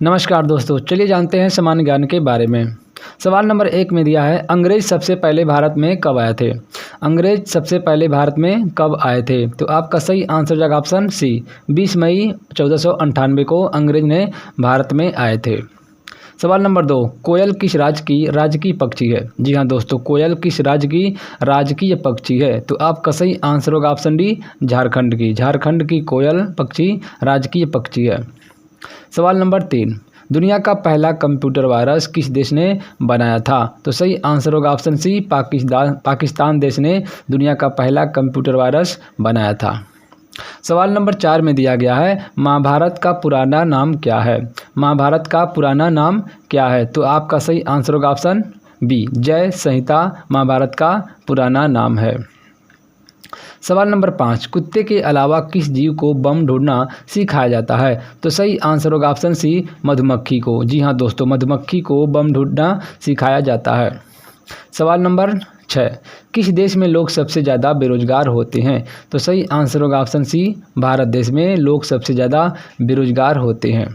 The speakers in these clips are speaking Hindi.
नमस्कार दोस्तों, चलिए जानते हैं सामान्य ज्ञान के बारे में। सवाल नंबर 1 में दिया है, अंग्रेज सबसे पहले भारत में कब आए थे? अंग्रेज सबसे पहले भारत में कब आए थे? तो आपका सही आंसर हो जाएगा ऑप्शन सी, 20 मई 1498 को अंग्रेज ने भारत में आए थे। सवाल नंबर 2, कोयल किस राज्य की राजकीय पक्षी है? जी हाँ दोस्तों, कोयल किस राज्य की राजकीय पक्षी है? तो आपका सही आंसर होगा ऑप्शन डी, झारखंड की। झारखंड की कोयल पक्षी राजकीय पक्षी है। सवाल नंबर 3, दुनिया का पहला कंप्यूटर वायरस किस देश ने बनाया था? तो सही आंसर होगा ऑप्शन सी, पाकिस्तान देश ने दुनिया का पहला कंप्यूटर वायरस बनाया था। सवाल नंबर 4 में दिया गया है, महाभारत का पुराना नाम क्या है? महाभारत का पुराना नाम क्या है? तो आपका सही आंसर होगा ऑप्शन बी, जय संहिता महाभारत का पुराना नाम है। सवाल नंबर 5, कुत्ते के अलावा किस जीव को बम ढूंढना सिखाया जाता है? तो सही आंसर होगा ऑप्शन सी, मधुमक्खी को। जी हाँ दोस्तों, मधुमक्खी को बम ढूंढना सिखाया जाता है। सवाल नंबर 6, किस देश में लोग सबसे ज़्यादा बेरोजगार होते हैं? तो सही आंसर होगा ऑप्शन सी, भारत देश में लोग सबसे ज़्यादा बेरोजगार होते हैं।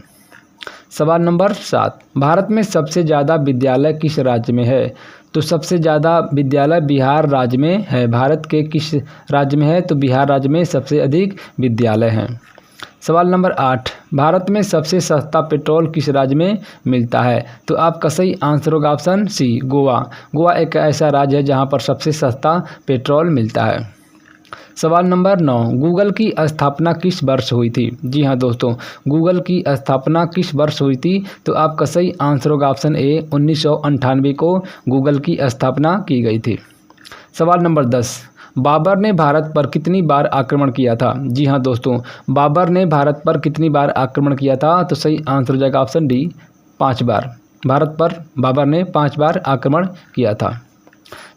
सवाल नंबर 7, भारत में सबसे ज़्यादा विद्यालय किस राज्य में है? तो सबसे ज़्यादा विद्यालय बिहार राज्य में है। भारत के किस राज्य में है? तो बिहार राज्य में सबसे अधिक विद्यालय हैं। सवाल नंबर 8, भारत में सबसे सस्ता पेट्रोल किस राज्य में मिलता है? तो आपका सही आंसर होगा ऑप्शन सी, गोवा। गोवा एक ऐसा राज्य है जहां पर सबसे सस्ता पेट्रोल मिलता है। सवाल नंबर 9, गूगल की स्थापना किस वर्ष हुई थी? जी हाँ दोस्तों, गूगल की स्थापना किस वर्ष हुई थी? तो आपका सही आंसर होगा ऑप्शन ए, 1998 को गूगल की स्थापना की गई थी। सवाल नंबर 10, बाबर ने भारत पर कितनी बार आक्रमण किया था? जी हाँ दोस्तों, बाबर ने भारत पर कितनी बार आक्रमण किया था? तो सही आंसर हो जाएगा ऑप्शन डी, 5 बार। भारत पर बाबर ने 5 बार आक्रमण किया था।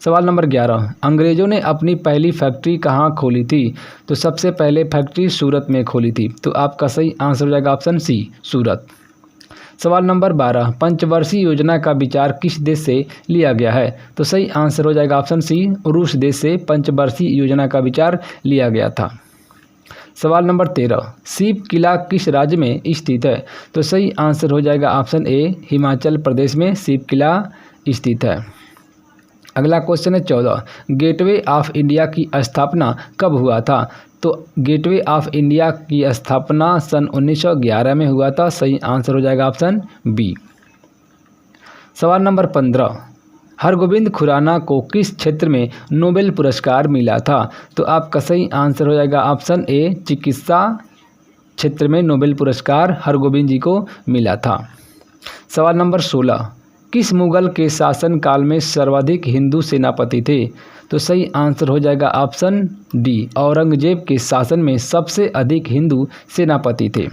सवाल नंबर 11, अंग्रेज़ों ने अपनी पहली फैक्ट्री कहाँ खोली थी? तो सबसे पहले फैक्ट्री सूरत में खोली थी। तो आपका सही आंसर हो जाएगा ऑप्शन सी, सूरत। सवाल नंबर 12, पंचवर्षीय योजना का विचार किस देश से लिया गया है? तो सही आंसर हो जाएगा ऑप्शन सी, रूस देश से पंचवर्षीय योजना का विचार लिया गया था। सवाल नंबर 13, सीप किला किस राज्य में स्थित है? तो सही आंसर हो जाएगा ऑप्शन ए, हिमाचल प्रदेश में सीप किला स्थित है। अगला क्वेश्चन है 14, गेटवे ऑफ इंडिया की स्थापना कब हुआ था? तो गेटवे ऑफ इंडिया की स्थापना सन 1911 में हुआ था। सही आंसर हो जाएगा ऑप्शन बी। सवाल नंबर 15, हरगोविंद खुराना को किस क्षेत्र में नोबेल पुरस्कार मिला था? तो आपका सही आंसर हो जाएगा ऑप्शन ए, चिकित्सा क्षेत्र में नोबेल पुरस्कार हरगोविंद जी को मिला था। सवाल नंबर 16, किस मुगल के शासनकाल में सर्वाधिक हिंदू सेनापति थे? तो सही आंसर हो जाएगा ऑप्शन डी, औरंगजेब के शासन में सबसे अधिक हिंदू सेनापति थे।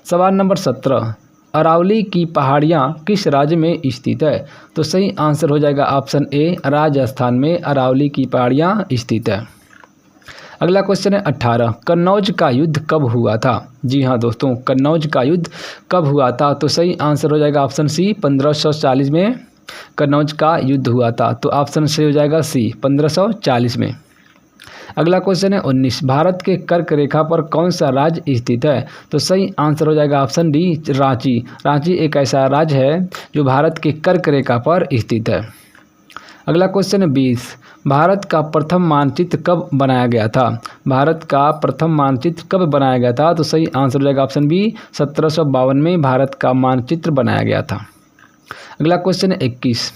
सवाल नंबर 17, अरावली की पहाड़ियाँ किस राज्य में स्थित है? तो सही आंसर हो जाएगा ऑप्शन ए, राजस्थान में अरावली की पहाड़ियाँ स्थित है। अगला क्वेश्चन है 18, कन्नौज का युद्ध कब हुआ था? जी हाँ दोस्तों, कन्नौज का युद्ध कब हुआ था? तो सही आंसर हो जाएगा ऑप्शन सी, 1540 में कन्नौज का युद्ध हुआ था। तो ऑप्शन सही हो जाएगा सी, 1540 में। अगला क्वेश्चन है 19, भारत के कर्क रेखा पर कौन सा राज्य स्थित है? तो सही आंसर हो जाएगा ऑप्शन डी, रांची। रांची एक ऐसा राज्य है जो भारत के कर्क रेखा पर स्थित है। अगला क्वेश्चन है 20, भारत का प्रथम मानचित्र कब बनाया गया था? भारत का प्रथम मानचित्र कब बनाया गया था? तो सही आंसर हो जाएगा ऑप्शन बी, 1752 में भारत का मानचित्र बनाया गया था। अगला क्वेश्चन है 21,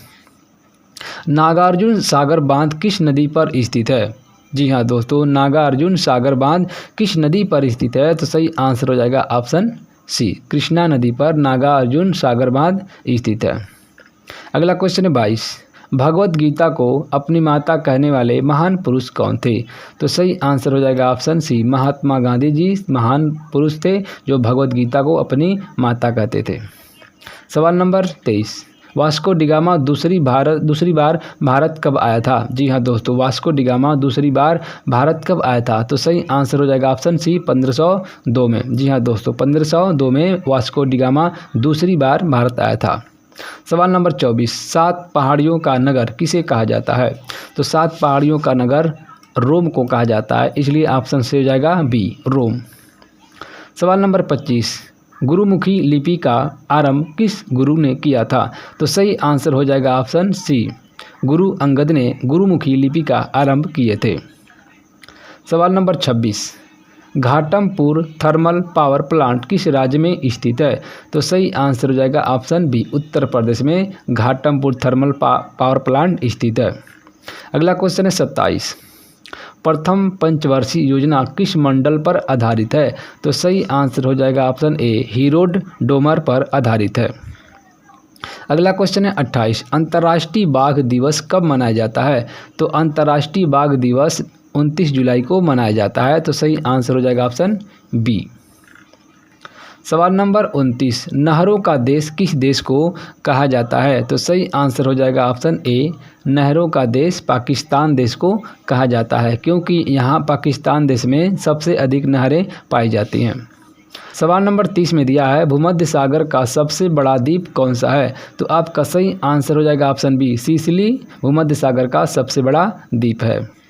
नागार्जुन सागर बांध किस नदी पर स्थित है? जी हाँ दोस्तों, नागार्जुन सागर बांध किस नदी पर स्थित है? तो सही आंसर हो जाएगा ऑप्शन सी, कृष्णा नदी पर नागार्जुन सागर बांध स्थित है। अगला क्वेश्चन है 22, भगवत गीता को अपनी माता कहने वाले महान पुरुष कौन थे? तो सही आंसर हो जाएगा ऑप्शन सी, महात्मा गांधी जी महान पुरुष थे जो भगवत गीता को अपनी माता कहते थे। सवाल नंबर 23, वास्को डिगामा दूसरी बार भारत कब आया था? जी हाँ दोस्तों, वास्को डिगामा दूसरी बार भारत कब आया था? तो सही आंसर हो जाएगा ऑप्शन सी, 1502 में। जी हाँ दोस्तों, 1502 में वास्को डिगामा दूसरी बार भारत आया था। सवाल नंबर 24, 7 पहाड़ियों का नगर किसे कहा जाता है? तो 7 पहाड़ियों का नगर रोम को कहा जाता है, इसलिए ऑप्शन से हो जाएगा बी, रोम। सवाल नंबर 25, गुरुमुखी लिपि का आरंभ किस गुरु ने किया था? तो सही आंसर हो जाएगा ऑप्शन सी, गुरु अंगद ने गुरुमुखी लिपि का आरंभ किए थे। सवाल number 26, Ghatampur thermal power plant किस राज्य में स्थित है? तो सही आंसर हो जाएगा ऑप्शन बी, उत्तर प्रदेश में घाटमपुर थर्मल पावर प्लांट स्थित है। अगला क्वेश्चन है 27, प्रथम पंचवर्षीय योजना किस मंडल पर आधारित है? तो सही आंसर हो जाएगा ऑप्शन ए, हीरोड डोमर पर आधारित है। अगला क्वेश्चन है 28, अंतर्राष्ट्रीय बाघ दिवस कब मनाया जाता है? तो अंतर्राष्ट्रीय बाघ दिवस 29 जुलाई को मनाया जाता है। तो सही आंसर हो जाएगा ऑप्शन बी। सवाल नंबर 29, नहरों का देश किस देश को कहा जाता है? तो सही आंसर हो जाएगा ऑप्शन ए, नहरों का देश पाकिस्तान देश को कहा जाता है, क्योंकि यहाँ पाकिस्तान देश में सबसे अधिक नहरें पाई जाती हैं। सवाल नंबर 30 में दिया है, भूमध्य सागर का सबसे बड़ा द्वीप कौन सा है? तो आपका सही आंसर हो जाएगा ऑप्शन बी, सिसिली भूमध्य सागर का सबसे बड़ा द्वीप है।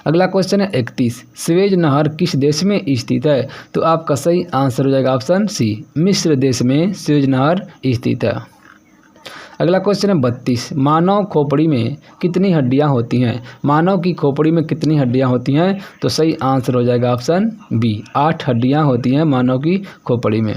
अगला क्वेश्चन है 31, स्वेज नहर किस देश में स्थित है? तो आपका सही आंसर हो जाएगा ऑप्शन सी, मिस्र देश में स्वेज नहर स्थित है। अगला क्वेश्चन है 32, मानव खोपड़ी में कितनी हड्डियां होती हैं? मानव की खोपड़ी में कितनी हड्डियां होती हैं? तो सही आंसर हो जाएगा ऑप्शन बी, 8 हड्डियां होती हैं मानव की खोपड़ी में।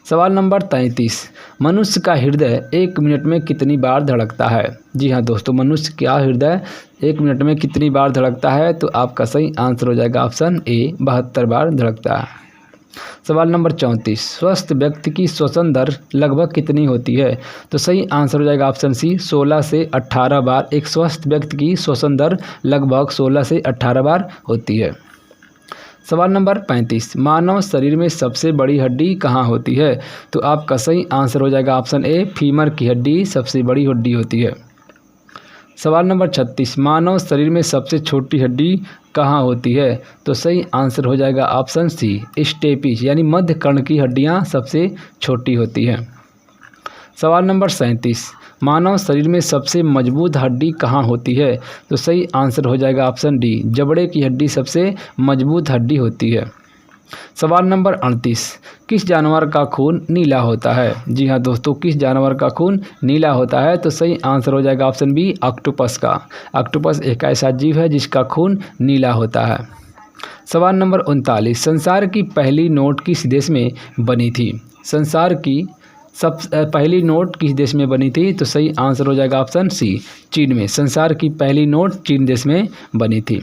सवाल नंबर 33, मनुष्य का हृदय 1 मिनट में कितनी बार धड़कता है? जी हाँ दोस्तों, मनुष्य का हृदय 1 मिनट में कितनी बार धड़कता है? तो आपका सही आंसर हो जाएगा ऑप्शन ए, 72 बार धड़कता है। सवाल नंबर 34, स्वस्थ व्यक्ति की श्वसन दर लगभग कितनी होती है? तो सही आंसर हो जाएगा ऑप्शन सी, 16 से 18 बार। एक स्वस्थ व्यक्ति की श्वसन दर लगभग 16 से 18 बार होती है। सवाल नंबर 35, मानव शरीर में सबसे बड़ी हड्डी कहाँ होती है? तो आपका सही आंसर हो जाएगा ऑप्शन ए, फीमर की हड्डी सबसे बड़ी हड्डी होती है। सवाल नंबर 36, मानव शरीर में सबसे छोटी हड्डी कहाँ होती है? तो सही आंसर हो जाएगा ऑप्शन सी, स्टेपिस यानी मध्य कर्ण की हड्डियाँ सबसे छोटी होती हैं। सवाल नंबर 37, मानव शरीर में सबसे मजबूत हड्डी कहाँ होती है? तो सही आंसर हो जाएगा ऑप्शन डी, जबड़े की हड्डी सबसे मजबूत हड्डी होती है। सवाल नंबर 38, किस जानवर का खून नीला होता है? जी हाँ दोस्तों, किस जानवर का खून नीला होता है? तो सही आंसर हो जाएगा ऑप्शन बी, ऑक्टोपस का। ऑक्टोपस एक ऐसा जीव है जिसका खून नीला होता है। सवाल नंबर 39, संसार की पहली नोट किस देश में बनी थी? संसार की पहली नोट किस देश में बनी थी? तो सही आंसर हो जाएगा ऑप्शन सी, चीन में। संसार की पहली नोट चीन देश में बनी थी।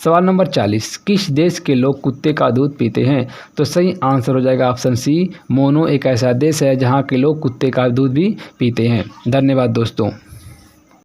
सवाल नंबर 40, किस देश के लोग कुत्ते का दूध पीते हैं? तो सही आंसर हो जाएगा ऑप्शन सी, मोनो एक ऐसा देश है जहां के लोग कुत्ते का दूध भी पीते हैं। धन्यवाद दोस्तों।